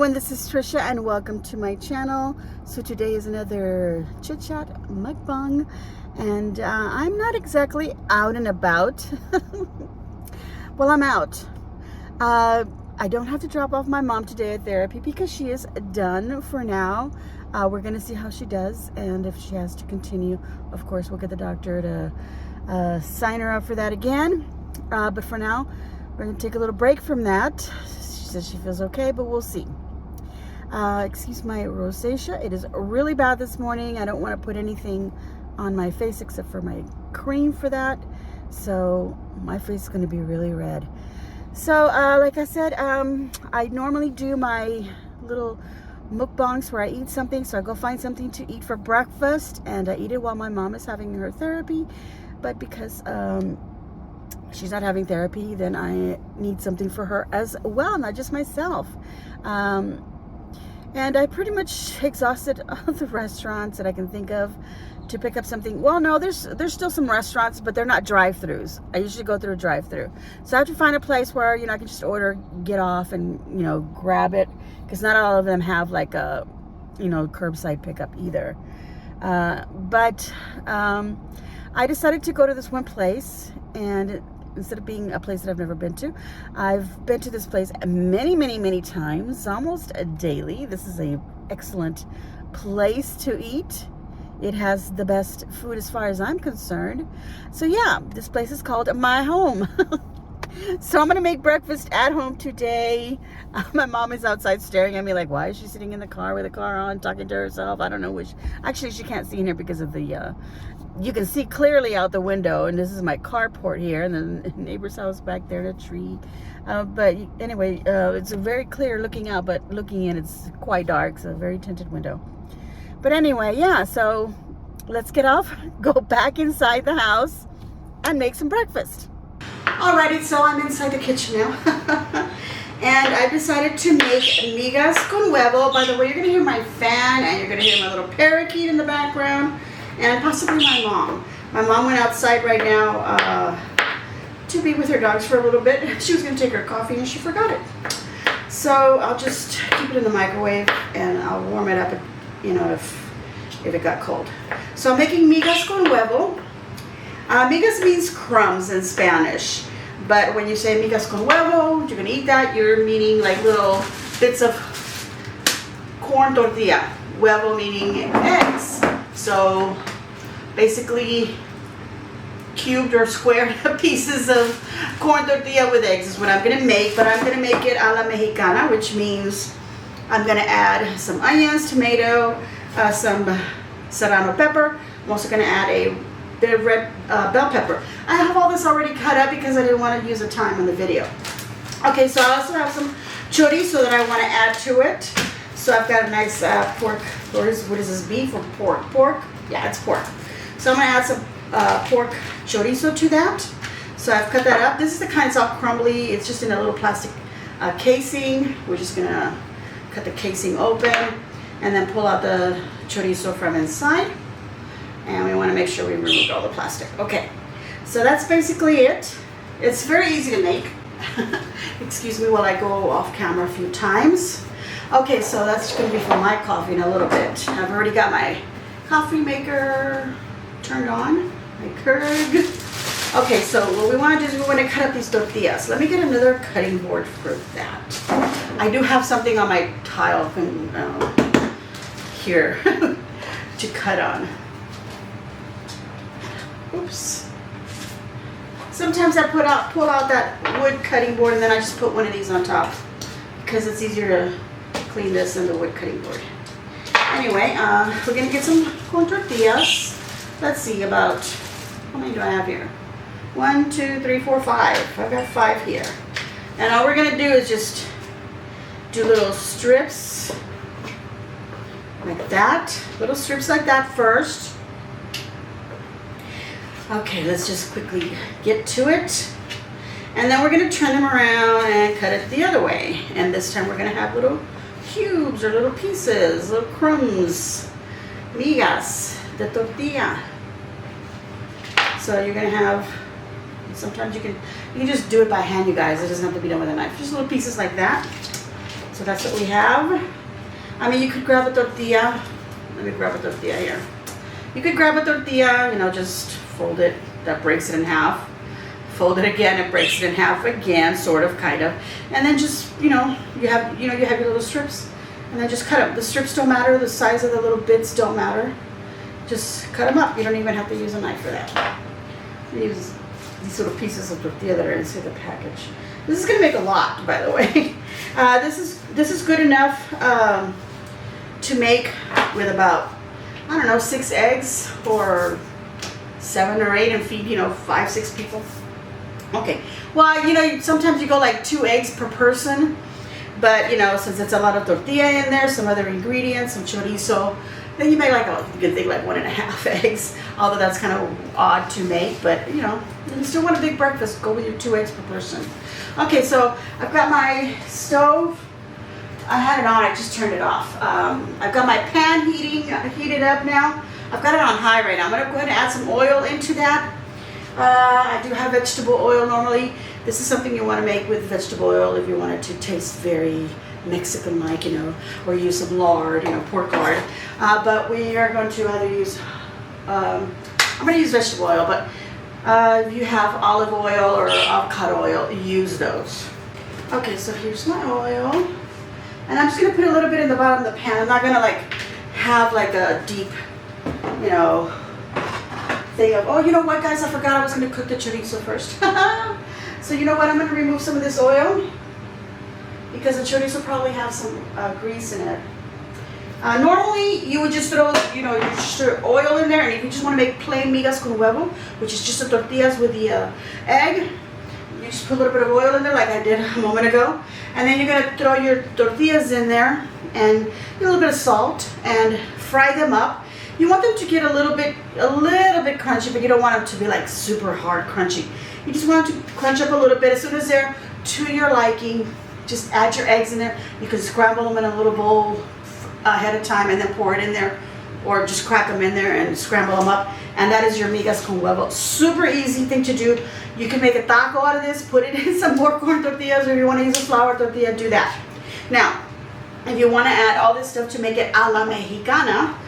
everyone, this is Trisha and welcome to my channel. So today is another chit chat mukbang, and I'm not exactly out and about. Well, I'm out. I don't have to drop off my mom today at therapy because she is done for now. We're gonna see how she does, and if she has to continue, of course we'll get the doctor to sign her up for that again. But for now, we're gonna take a little break from that. She says she feels okay, but we'll see. Excuse my rosacea. It is really bad this morning. I don't want to put anything on my face except for my cream for that. So my face is going to be really red. So like I said, I normally do my little mukbangs where I eat something. So I go find something to eat for breakfast and I eat it while my mom is having her therapy. But because she's not having therapy, then I need something for her as well, not just myself. And I pretty much exhausted all the restaurants that I can think of to pick up something. Well, no, there's still some restaurants, but they're not drive-throughs. I usually go through a drive-through. So I have to find a place where, I can just order, get off, and, grab it. Because not all of them have like a, curbside pickup either. But I decided to go to this one place, and instead of being a place that I've never been to, I've been to this place many, many, many times, almost daily. This is an excellent place to eat. It has the best food as far as I'm concerned. So yeah, this place is called My Home. So I'm gonna make breakfast at home today. My mom is outside staring at me like, why is she sitting in the car with the car on, talking to herself? I don't know which. Actually, she can't see in here because of the, you can see clearly out the window, and this is my carport here, and then the neighbor's house back there, the tree. But anyway, it's a very clear looking out, but looking in, it's quite dark. It's a very tinted window. But anyway, yeah, so let's get off, go back inside the house, and make some breakfast. Alrighty, so I'm inside the kitchen now. And I decided to make migas con huevo. By the way, you're going to hear my fan, and you're going to hear my little parakeet in the background, and possibly my mom. My mom went outside right now to be with her dogs for a little bit. She was going to take her coffee, and she forgot it. So I'll just keep it in the microwave, and I'll warm it up, if it got cold. So I'm making migas con huevo. Migas means crumbs in Spanish, but when you say migas con huevo, you're going to eat that, you're meaning like little bits of corn tortilla. Huevo meaning eggs. So basically cubed or squared pieces of corn tortilla with eggs is what I'm going to make, but I'm going to make it a la Mexicana, which means I'm going to add some onions, tomato, some serrano pepper. I'm also going to add a bit of red bell pepper. I have all this already cut up because I didn't want to use the time on the video. Okay, so I also have some chorizo that I want to add to it. So I've got a nice pork, what is this, beef or pork? Pork? Yeah, it's pork. So I'm going to add some pork chorizo to that. So I've cut that up. This is the kind that's all crumbly. It's just in a little plastic casing. We're just going to cut the casing open and then pull out the chorizo from inside. And we want to make sure we remove all the plastic. Okay, so that's basically it. It's very easy to make. Excuse me while I go off camera a few times. Okay, so that's going to be for my coffee in a little bit. I've already got my coffee maker turned on, my Keurig. Okay, so what we want to do is we want to cut up these tortillas. Let me get another cutting board for that. I do have something on my tile here to cut on. Oops. Sometimes I pull out that wood cutting board and then I just put one of these on top because it's easier to clean this than the wood cutting board. Anyway, we're going to get some corn tortillas. Let's see, about, how many do I have here? 1, 2, 3, 4, 5. I've got 5 here. And all we're going to do is just do little strips like that. Little strips like that first. Okay, let's just quickly get to it. And then we're going to turn them around and cut it the other way. And this time we're going to have little cubes or little pieces, little crumbs, migas, the tortilla. So you're going to have, sometimes you can just do it by hand, you guys. It doesn't have to be done with a knife. Just little pieces like that. So that's what we have. I mean, you could grab a tortilla. Let me grab a tortilla here. You could grab a tortilla, you know, just fold it. That breaks it in half. Fold it again, it breaks it in half again, sort of, kind of. And then just, you have your little strips. And then just cut them. The strips don't matter. The size of the little bits don't matter. Just cut them up. You don't even have to use a knife for that. Use these little pieces of tortilla that are inside the package. This is going to make a lot, by the way. This is good enough to make with about, I don't know, 6 eggs or 7 or 8 and feed, 5, 6 people. Okay. Well, sometimes you go like 2 eggs per person, but since it's a lot of tortilla in there, some other ingredients, some chorizo, then you make like you can think like 1.5 eggs. Although that's kind of odd to make, but if you still want a big breakfast, go with your 2 eggs per person. Okay, so I've got my stove. I had it on, I just turned it off. I've got my pan heated up now. I've got it on high right now. I'm gonna go ahead and add some oil into that. I do have vegetable oil normally. This is something you want to make with vegetable oil if you want it to taste very Mexican-like, or use some lard, pork lard. But we are going to either use, I'm going to use vegetable oil, but if you have olive oil or avocado oil, use those. Okay, so here's my oil. And I'm just going to put a little bit in the bottom of the pan. I'm not going to have a deep, thing of, oh, you know what, guys, I forgot I was going to cook the chorizo first. So you know what, I'm going to remove some of this oil because the chorizo probably have some grease in it. Normally, you would just throw, oil in there, and if you just want to make plain migas con huevo, which is just the tortillas with the egg, you just put a little bit of oil in there like I did a moment ago, and then you're going to throw your tortillas in there and a little bit of salt and fry them up. You want them to get a little bit crunchy, but you don't want them to be like super hard crunchy. You just want them to crunch up a little bit. As soon as they're to your liking, just add your eggs in there. You can scramble them in a little bowl ahead of time and then pour it in there, or just crack them in there and scramble them up. And that is your migas con huevo. Super easy thing to do. You can make a taco out of this, put it in some more corn tortillas, or if you want to use a flour tortilla, do that. Now, if you want to add all this stuff to make it a la Mexicana,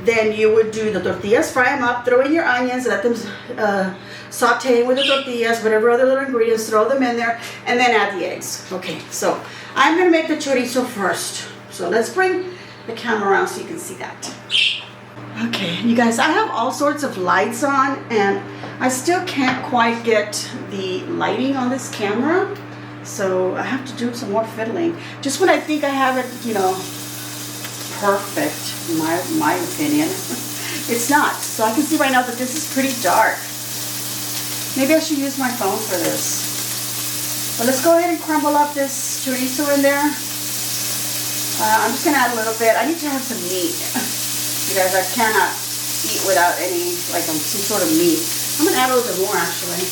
then you would do the tortillas, fry them up, throw in your onions, let them saute with the tortillas, whatever other little ingredients, throw them in there, and then add the eggs. Okay, so I'm going to make the chorizo first. So let's bring the camera around so you can see that. Okay, you guys, I have all sorts of lights on, and I still can't quite get the lighting on this camera. So I have to do some more fiddling. Just when I think I have it, perfect, in my opinion, it's not. So I can see right now that this is pretty dark. Maybe I should use my phone for this. But let's go ahead and crumble up this chorizo in there. I'm just going to add a little bit. I need to have some meat. You guys, I cannot eat without any, some sort of meat. I'm going to add a little bit more, actually.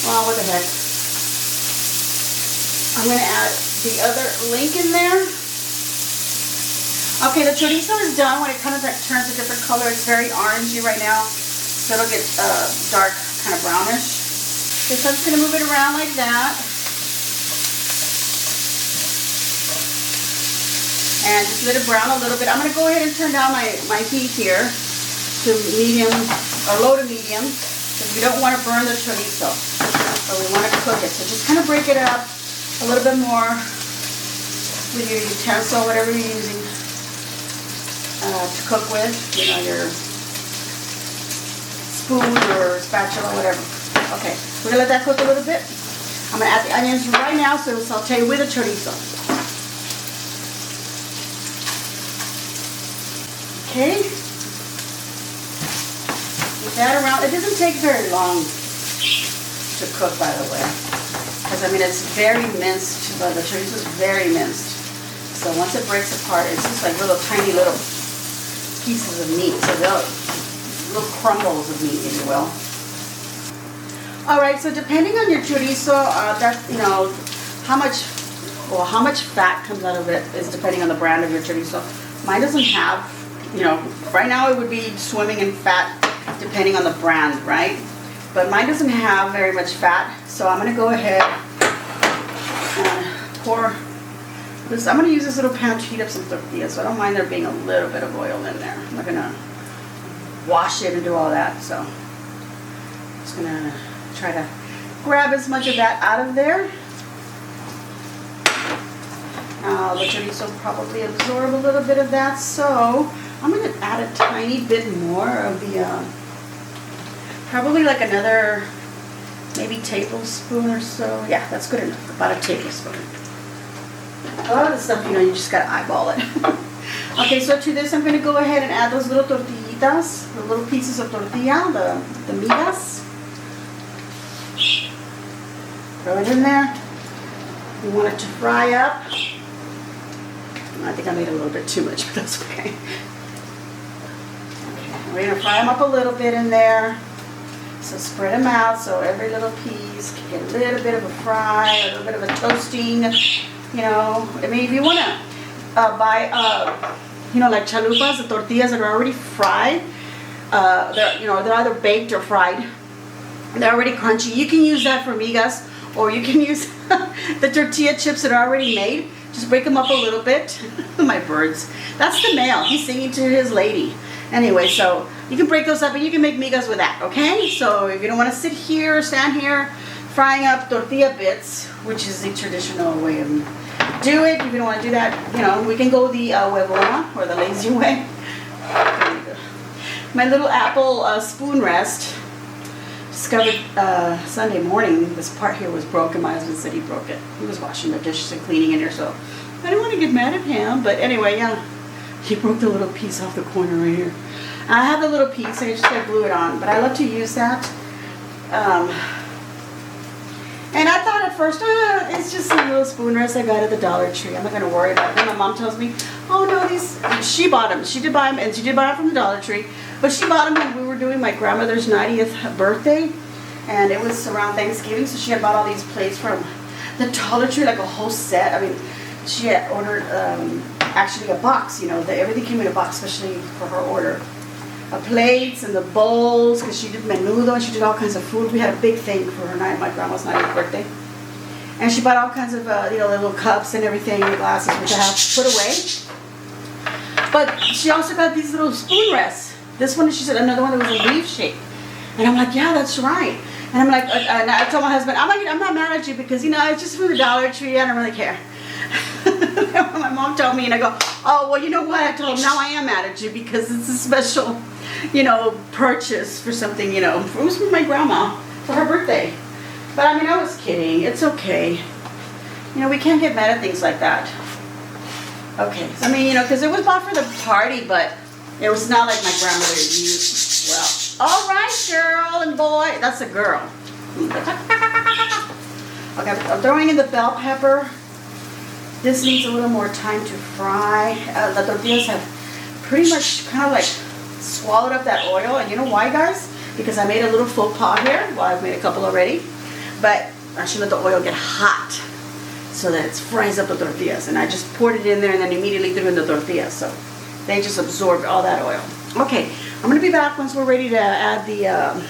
Well, what the heck. I'm going to add the other link in there. Okay, the chorizo is done. When it kind of turns a different color, it's very orangey right now, so it'll get dark, kind of brownish. Okay, so I'm just going to move it around like that. And just let it brown a little bit. I'm going to go ahead and turn down my heat here to medium, or low to medium, because we don't want to burn the chorizo. So we want to cook it. So just kind of break it up a little bit more with your utensil, whatever you're using to cook with, your spoon or spatula, whatever. Okay, we're gonna let that cook a little bit. I'm gonna add the onions right now, so it'll saute with the chorizo. Okay, with that around, it doesn't take very long to cook, by the way, because it's very minced, but the chorizo is very minced. So once it breaks apart, it's just like tiny little pieces of meat, so little crumbles of meat, if you will. All right, so depending on your chorizo, how much fat comes out of it is depending on the brand of your chorizo. Mine doesn't have, right now it would be swimming in fat depending on the brand, right? But mine doesn't have very much fat, so I'm going to go ahead and pour I'm going to use this little pan to heat up some tortillas, so I don't mind there being a little bit of oil in there. I'm not going to wash it and do all that, so I'm just going to try to grab as much of that out of there. The chorizo will probably absorb a little bit of that, so I'm going to add a tiny bit more of the, probably like another maybe tablespoon or so. Yeah, that's good enough, about a tablespoon. A lot of the stuff, you know, you just got to eyeball it. Okay, so to this I'm going to go ahead and add those little tortillitas, the little pieces of tortilla, the migas. Throw it in there. You want it to fry up. I think I made a little bit too much, but that's okay. Okay, we're going to fry them up a little bit in there. So spread them out so every little piece can get a little bit of a fry, a little bit of a toasting. You know, I mean, if you want to buy, you know, like chalupas, the tortillas that are already fried, they're either baked or fried. They're already crunchy. You can use that for migas, or you can use the tortilla chips that are already made. Just break them up a little bit. My birds. That's the male. He's singing to his lady. Anyway, so you can break those up and you can make migas with that, okay? So if you don't want to sit here or stand here frying up tortilla bits, which is the traditional way of do it. If you don't want to do that, you know, we can go the Huevo or the lazy way. My little apple spoon rest. Discovered Sunday morning, this part here was broken. My husband said he broke it. He was washing the dishes and cleaning in there, so I didn't want to get mad at him. But anyway, yeah, he broke the little piece off the corner right here. I have the little piece, I just got to glue it on, but I love to use that. And I thought at first, it's just a little spoon rest I got at the Dollar Tree. I'm not going to worry about it. Then my mom tells me, oh no, she bought them. She did buy them, and she did buy them from the Dollar Tree. But she bought them when we were doing my grandmother's 90th birthday. And it was around Thanksgiving, so she had bought all these plates from the Dollar Tree, like a whole set. I mean, she had ordered actually a box, you know, everything came in a box, especially for her order. Plates and the bowls, because she did menudo and she did all kinds of food. We had a big thing for her my grandma's 90th birthday. And she bought all kinds of, you know, little cups and everything, and glasses, which I have to put away. But she also got these little spoon rests. This one, she said, another one that was a leaf shape. And I'm like, yeah, that's right. And I'm like, and I told my husband, I'm not mad at you because, you know, it's just from the Dollar Tree. I don't really care. My mom told me, and I go, oh, well, you know what? I told him, now I am mad at you because it's a special, you know, purchase for something, you know. It was for my grandma for her birthday. But I mean, I was kidding. It's okay. You know, we can't get mad at things like that. Okay. I mean, you know, because it was bought for the party, but it was not like my grandmother used. Well, all right, girl and boy. That's a girl. Okay, I'm throwing in the bell pepper. This needs a little more time to fry. The tortillas have pretty much kind of like swallowed up that oil. And you know why, guys? Because I made a little faux pas here. Well, I've made a couple already. But I should let the oil get hot so that it fries up the tortillas. And I just poured it in there and then immediately threw in the tortillas. So they just absorbed all that oil. Okay, I'm going to be back once we're ready to add the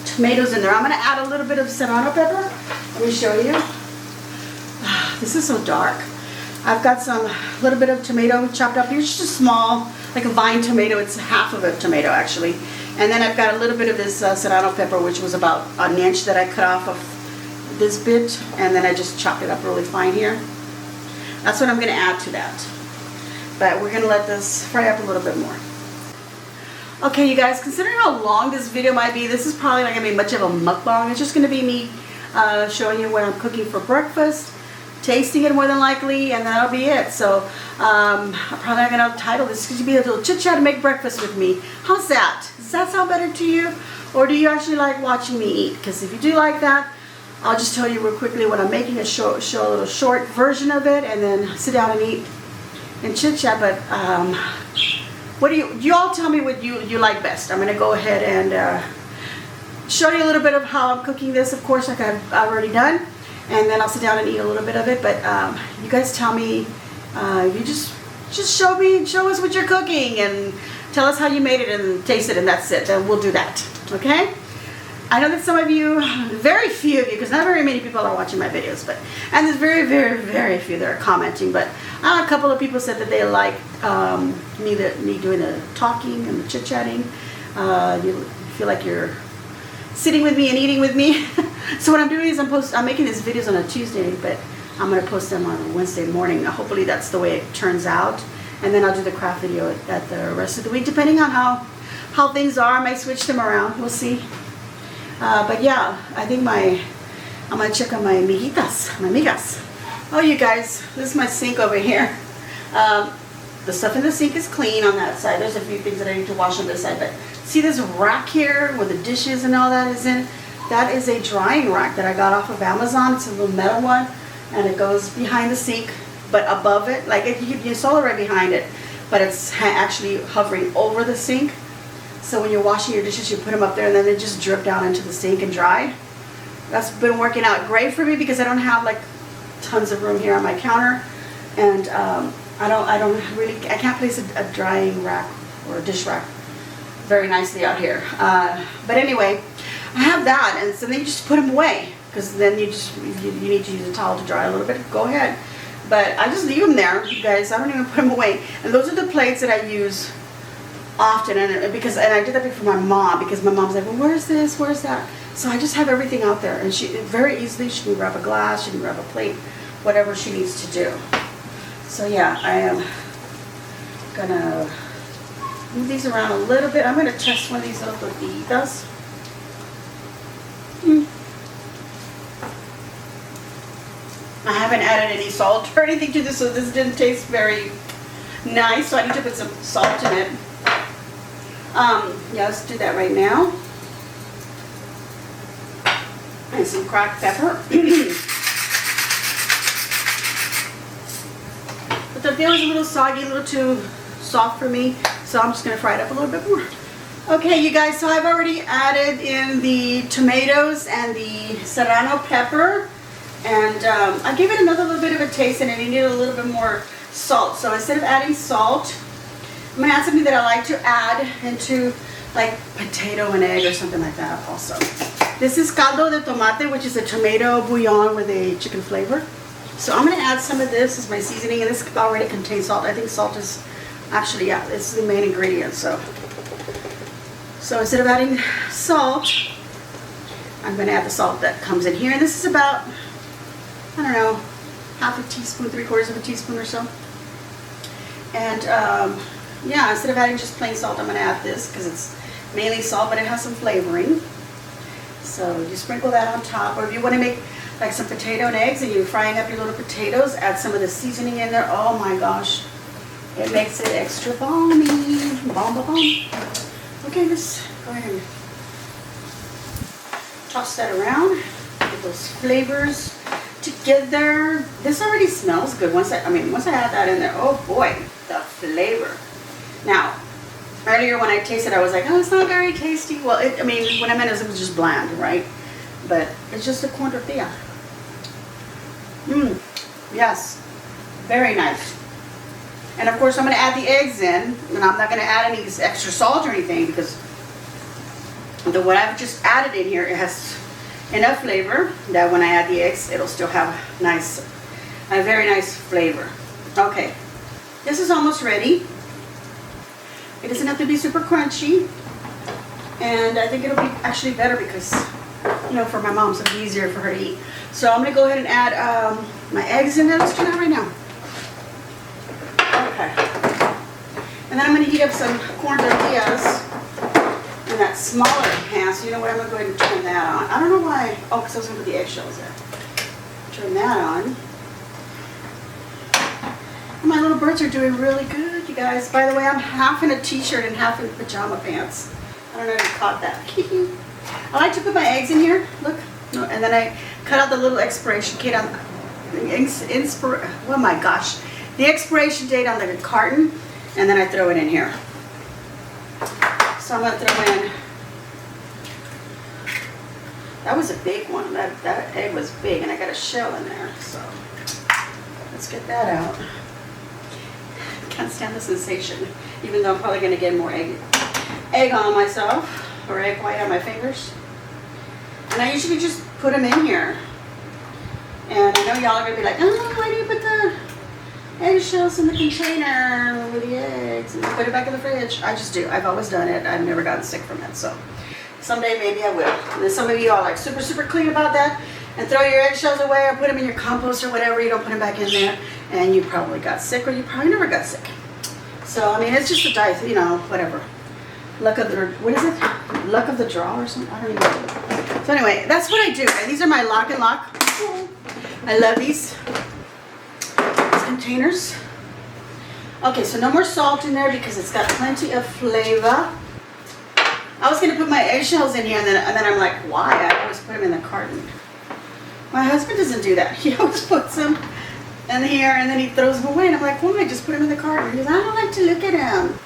tomatoes in there. I'm going to add a little bit of serrano pepper. Let me show you. This is so dark. I've got some little bit of tomato chopped up here, just a small, like a vine tomato. It's half of a tomato actually. And then I've got a little bit of this serrano pepper, which was about an inch that I cut off of this bit, and then I just chopped it up really fine here. That's what I'm going to add to that. But we're going to let this fry up a little bit more. Okay, you guys, considering how long this video might be, this is probably not going to be much of a mukbang. It's just going to be me showing you what I'm cooking for breakfast, tasting it more than likely, and that'll be it. So I'm probably not going to title this. It's going to be a little chit chat to make breakfast with me. How's that? Does that sound better to you? Or do you actually like watching me eat? Because if you do like that, I'll just tell you real quickly what I'm making, show a little short version of it, and then sit down and eat and chit chat. But what do you all tell me what you like best? I'm going to go ahead and show you a little bit of how I'm cooking this, of course, like I've already done. And then I'll sit down and eat a little bit of it. But you guys tell me, you just show us what you're cooking and tell us how you made it and taste it, and that's it. Then we'll do that, okay? I know that some of you, very few of you, because not very many people are watching my videos, and there's very, very, very few that are commenting, but a couple of people said that they like me doing the talking and the chit-chatting. You feel like you're sitting with me and eating with me. So what I'm doing is I'm making these videos on a Tuesday, but I'm going to post them on a Wednesday morning. Hopefully that's the way it turns out. And then I'll do the craft video at the rest of the week, depending on how things are. I might switch them around. We'll see. But yeah, I think I'm going to check on my migas. Oh, you guys, this is my sink over here. The stuff in the sink is clean on that side. There's a few things that I need to wash on this side, but see this rack here where the dishes and all that is in? That is a drying rack that I got off of Amazon. It's a little metal one, and it goes behind the sink, but above it, like you saw it right behind it, but it's actually hovering over the sink. So when you're washing your dishes, you put them up there, and then they just drip down into the sink and dry. That's been working out great for me because I don't have like tons of room here on my counter, and I can't place a drying rack or a dish rack very nicely out here. But anyway, I have that, and so then you just put them away, because then you need to use a towel to dry a little bit. Go ahead, but I just leave them there, you guys. I don't even put them away. And those are the plates that I use often, and I did that for my mom, because my mom's like, well, where's this, where's that? So I just have everything out there, and she very easily she can grab a glass, she can grab a plate, whatever she needs to do. So yeah, I am gonna move these around a little bit. I'm gonna test one of these little tortillitas. I haven't added any salt or anything to this, so this didn't taste very nice, so I need to put some salt in it. Yeah, let's do that right now. And some cracked pepper. The tortilla was a little soggy, a little too soft for me, so I'm just going to fry it up a little bit more. Okay, you guys, so I've already added in the tomatoes and the serrano pepper, and I gave it another little bit of a taste, and it needed a little bit more salt. So instead of adding salt, I'm going to add something that I like to add into like potato and egg or something like that also. This is caldo de tomate, which is a tomato bouillon with a chicken flavor. So I'm going to add some of this as my seasoning, and this already contains salt. I think salt is actually, yeah, this is the main ingredient. So instead of adding salt, I'm going to add the salt that comes in here. And this is about, I don't know, half a teaspoon, 3/4 of a teaspoon or so. And yeah, instead of adding just plain salt, I'm going to add this because it's mainly salt, but it has some flavoring. So you sprinkle that on top, or if you want to make like some potato and eggs and you're frying up your little potatoes, add some of the seasoning in there. Oh my gosh, it makes it extra balmy. Bomb. Okay, let's go ahead and toss that around. Get those flavors together. This already smells good. Once I add that in there, oh boy, the flavor. Now, earlier when I tasted, I was like, oh, it's not very tasty. Well, what I meant is it was just bland, right? But it's just a corn tortilla. Yes, very nice. And of course, I'm going to add the eggs in, and I'm not going to add any extra salt or anything because what I've just added in here, it has enough flavor that when I add the eggs, it'll still have a very nice flavor. Okay, this is almost ready. It doesn't have to be super crunchy, and I think it'll be actually better because, you know, for my mom, so it'll be easier for her to eat. So I'm going to go ahead and add my eggs in there. Let's do that right now. Okay. And then I'm going to heat up some corn tortillas in that smaller pan. So you know what? I'm going to go ahead and turn that on. I don't know why. Oh, because I was going to put the eggshells there. Turn that on. And my little birds are doing really good, you guys. By the way, I'm half in a t-shirt and half in pajama pants. I don't know if you caught that. I like to put my eggs in here. Look. And then I cut out the little expiration date on oh my gosh, the expiration date on the carton, and then I throw it in here. So I'm gonna throw in. That was a big one. That egg was big, and I got a shell in there. So let's get that out. Can't stand the sensation, even though I'm probably gonna get more egg on myself or egg white on my fingers. And I usually just put them in here. And I know y'all are going to be like, oh, why do you put the eggshells in the container with the eggs and put it back in the fridge? I just do. I've always done it. I've never gotten sick from it. So someday maybe I will. And then some of you are like super, super clean about that and throw your eggshells away or put them in your compost or whatever. You don't put them back in there. And you probably got sick or you probably never got sick. So, I mean, it's just a dice, you know, whatever. Luck of the, what is it? Luck of the draw or something? I don't even know. So anyway, that's what I do. And these are my lock and lock. I love these containers. Okay, so no more salt in there because it's got plenty of flavor. I was going to put my eggshells in here and then I'm like, why? I always put them in the carton. My husband doesn't do that. He always puts them in here and then he throws them away. And I'm like, why? Just put them in the carton. He goes, I don't like to look at them.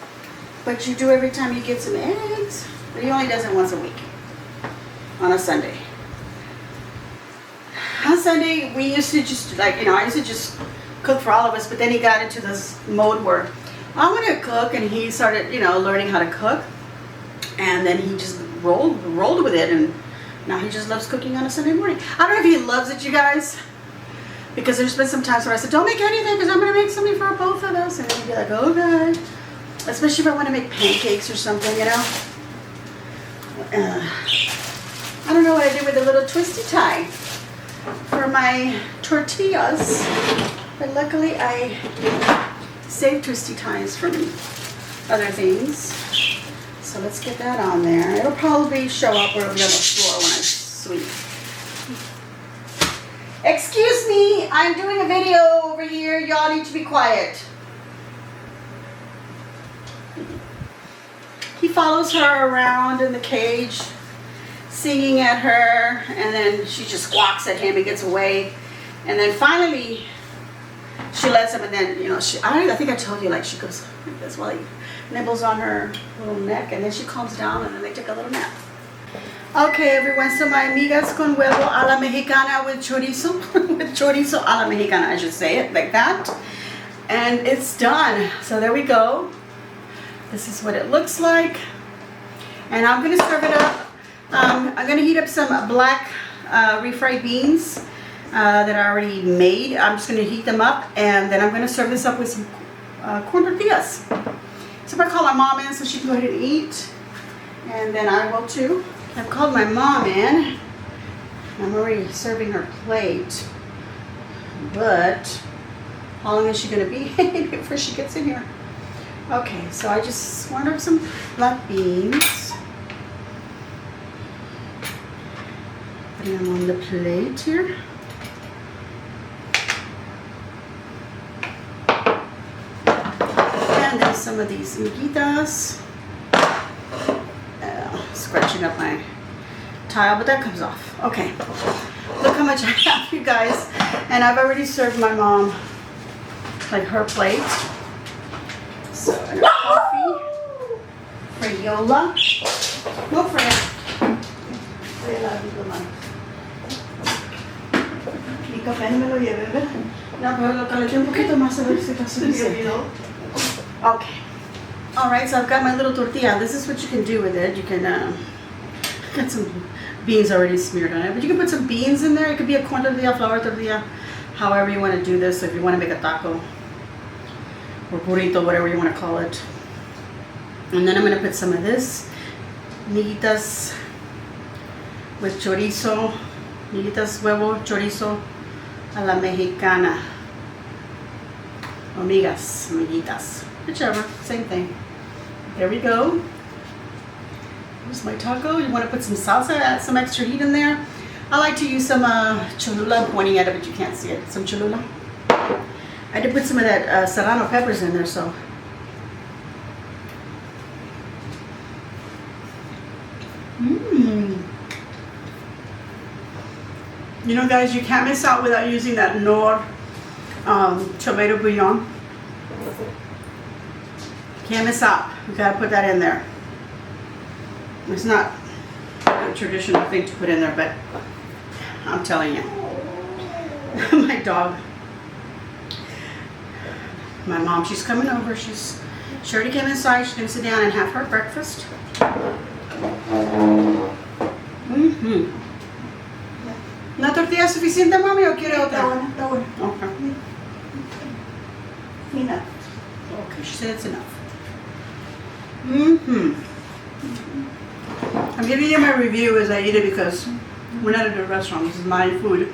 But you do every time you get some eggs. But he only does it once a week on a Sunday. On Sunday, we used to just, like, you know, I used to just cook for all of us, but then he got into this mode where I want to cook, and he started, you know, learning how to cook, and then he just rolled with it, and now he just loves cooking on a Sunday morning. I don't know if he loves it, you guys, because there's been some times where I said, don't make anything, because I'm going to make something for both of us, and then he'd be like, okay, especially if I want to make pancakes or something, you know. I don't know what I did with the little twisty tie for my tortillas, but luckily I saved twisty ties from other things. So let's get that on there. It'll probably show up where we have the floor when I sweep. Excuse me, I'm doing a video over here. Y'all need to be quiet. He follows her around in the cage, singing at her, and then she just squawks at him and gets away. And then finally, she lets him, and then, you know, I think I told you, like, she goes like this while he nibbles on her little neck, and then she calms down, and then they take a little nap. Okay, everyone, so my migas con huevo a la mexicana with chorizo, with chorizo a la mexicana, I should say it like that. And it's done. So there we go. This is what it looks like. And I'm going to serve it up. I'm going to heat up some black refried beans that I already made. I'm just going to heat them up, and then I'm going to serve this up with some corn tortillas. So I'm going to call my mom in so she can go ahead and eat, and then I will too. I've called my mom in. I'm already serving her plate, but how long is she going to be before she gets in here? Okay, so I just warmed up some black beans. Putting them on the plate here. And then some of these miguitas. Scratching up my tile, but that comes off. Okay, look how much I have, you guys. And I've already served my mom, like, her plate. So, and her coffee. Frayola. No, Freya. Freya la vida, man. Mi café no me lo lleve, ¿verdad? No, pero lo calenté un poquito más a ver si está suficiente. Okay. Alright, so I've got my little tortilla. This is what you can do with it. You can get some beans already smeared on it. But you can put some beans in there. It could be a corn tortilla, flour tortilla, however you want to do this. So if you want to make a taco or burrito, whatever you want to call it. And then I'm going to put some of this. Miguitas with chorizo. Miguitas, huevo, chorizo a la mexicana. Or migas, miguitas. Whichever, same thing. There we go. Here's my taco. You want to put some salsa, add some extra heat in there. I like to use some cholula. I'm pointing at it, but you can't see it. Some cholula. I did put some of that serrano peppers in there, so. You know, guys, you can't miss out without using that Knorr tomato bouillon. Can't miss out. You gotta put that in there. It's not a traditional thing to put in there, but I'm telling you. My dog, my mom, she's coming over. She already came inside. She's gonna sit down and have her breakfast. ya suficiente, mami, o quiere Está otra? bueno, está bueno. Okay. Enough. Okay, she said it's enough. Mm-hmm. I'm giving you my review as I eat it because we're not at a restaurant. This is my food.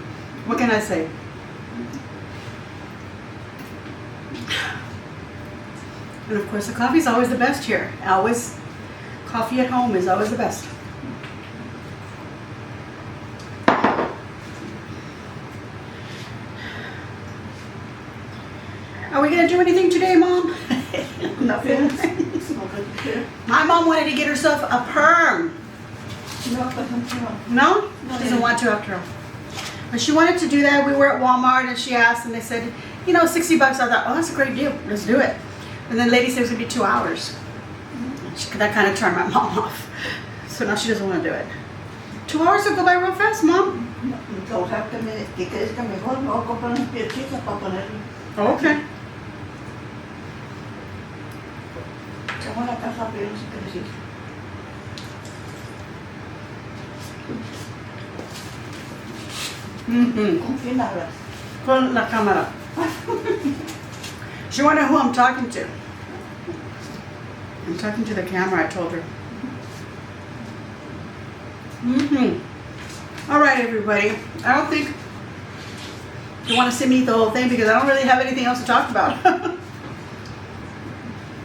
What can I say? And of course, the coffee is always the best here. Always, coffee at home is always the best. Are we gonna do anything today, Mom? Nothing. My mom wanted to get herself a perm. No? She doesn't want to after all. But she wanted to do that. We were at Walmart and she asked and they said, you know, $60. I thought, oh, that's a great deal. Let's do it. And then the lady said it was going to be 2 hours. That kind of turned my mom off. So now she doesn't want to do it. 2 hours will go by real fast, Mom. Okay. Mm-hmm. Con la cámara. She wondered who I'm talking to. I'm talking to the camera, I told her. Mm-hmm. All right, everybody. I don't think you want to see me eat the whole thing because I don't really have anything else to talk about.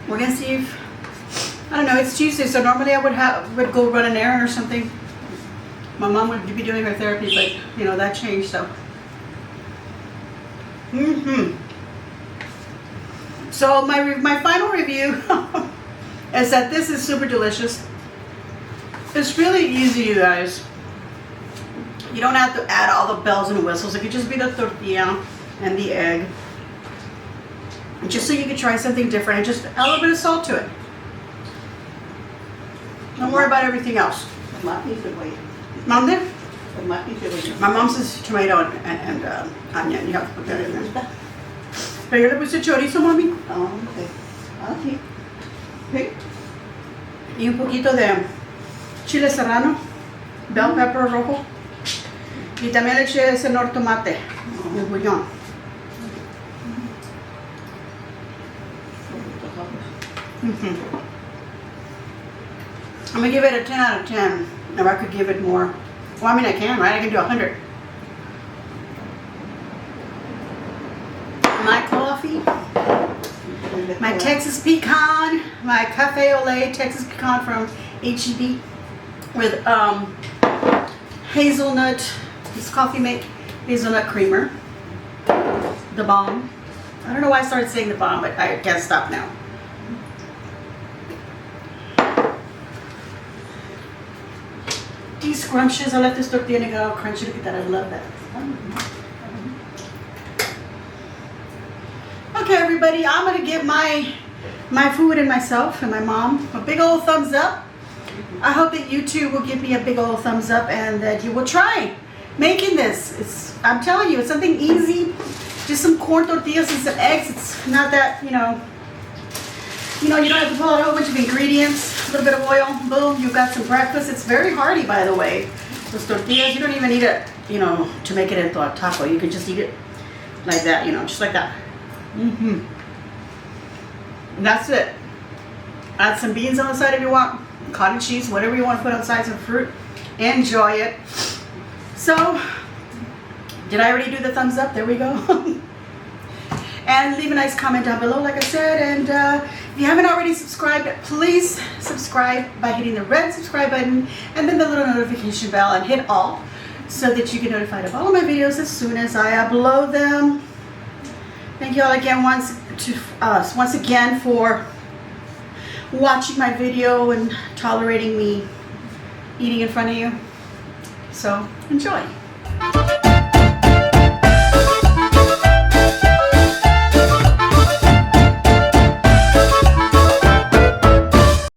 We're gonna see if, I don't know, it's Tuesday, so normally I would go run an errand or something. My mom would be doing her therapy, but you know, that changed, so. So my final review is that this is super delicious. It's really easy, you guys. You don't have to add all the bells and whistles. It could just be the tortilla and the egg. Just so you could try something different and just add a little bit of salt to it. Don't worry about everything else. Mom there? My mom says tomato and onion. You have to put that in there. Pero yo le puse chorizo, mami. Y un poquito de chile serrano, bell pepper rojo. Y también le eché ese nor tomate, el bouillon. I'm gonna give it a 10 out of 10. If I could give it more. Well, I mean, I can, right? I can do 100. My coffee, my Texas pecan, my cafe au lait Texas pecan from H-E-B with hazelnut. This coffee make hazelnut creamer. The bomb. I don't know why I started saying the bomb, but I can't stop now. These scrumptious, I left this tortilla and it got all crunchy. Look at that, I love that. Okay, everybody, I'm gonna give my food and myself and my mom a big old thumbs up. I hope that you too will give me a big old thumbs up and that you will try making this. I'm telling you, it's something easy. Just some corn tortillas and some eggs. It's not that, you don't have to pull out a whole bunch of ingredients, a little bit of oil, boom, you've got some breakfast. It's very hearty, by the way. Those tortillas, you don't even need it, to make it into a taco. You can just eat it like that, just like that. And that's it. Add some beans on the side if you want, cottage cheese, whatever you want to put on the side, some fruit. Enjoy it. So, did I already do the thumbs up? There we go. And leave a nice comment down below, like I said. And if you haven't already subscribed, please subscribe by hitting the red subscribe button and then the little notification bell and hit all so that you get notified of all of my videos as soon as I upload them. Thank you all again once again for watching my video and tolerating me eating in front of you. So enjoy.